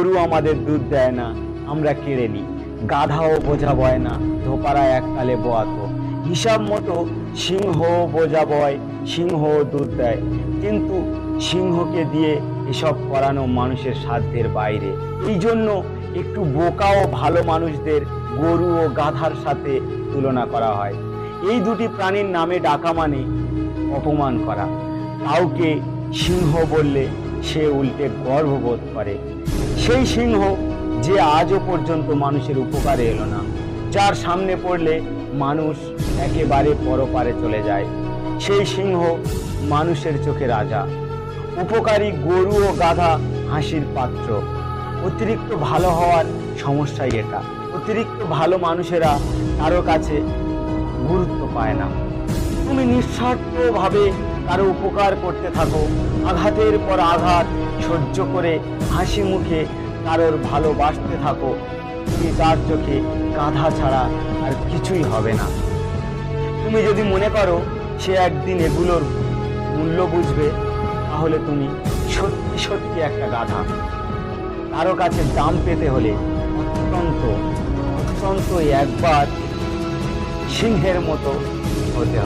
গরু আমাদের দুধ দেয় না, আমরা কেড়ে নিই। গাধাও বোঝা বয় না, ধোপারা এককালে বোয়াতো। হিসাব মতো সিংহ বোঝা বয়, সিংহ দুধ দেয়, কিন্তু সিংহকে দিয়ে এসব করানো মানুষের সাধ্যের বাইরে। এই জন্য একটু বোকা ও ভালো মানুষদের গরু ও গাধার সাথে তুলনা করা হয়। এই দুটি প্রাণীর নামে ডাকা মানে অপমান করা। কাউকে সিংহ বললে সে উল্টে গর্ববোধ করে। সেই সিংহ যে আজও পর্যন্ত মানুষের উপকারে এলো না, যার সামনে পড়লে মানুষ একেবারে পরপারে চলে যায়। সেই সিংহ মানুষের চোখে রাজা। উপকারী গরু ও গাধা হাসির পাত্র। অতিরিক্ত ভালো হওয়ার সমস্যাই এটা। অতিরিক্ত ভালো মানুষেরা কারো কাছে গুরুত্ব পায় না। তুমি নিঃস্বার্থভাবে কারো উপকার করতে থাকো, আঘাতের পর আঘাত সহ্য করে হাসি মুখে কারোর ভালোবাসতে থাকো, তুমি তার চোখে গাধা ছাড়া আর কিছুই হবে না। তুমি যদি মনে করো সে একদিন এগুলোর মূল্য বুঝবে, তাহলে তুমি সত্যি সত্যি একটা গাধা। কারো কাছে দাম পেতে হলে অত্যন্ত অত্যন্ত একবার সিংহের মতো হতে হবে।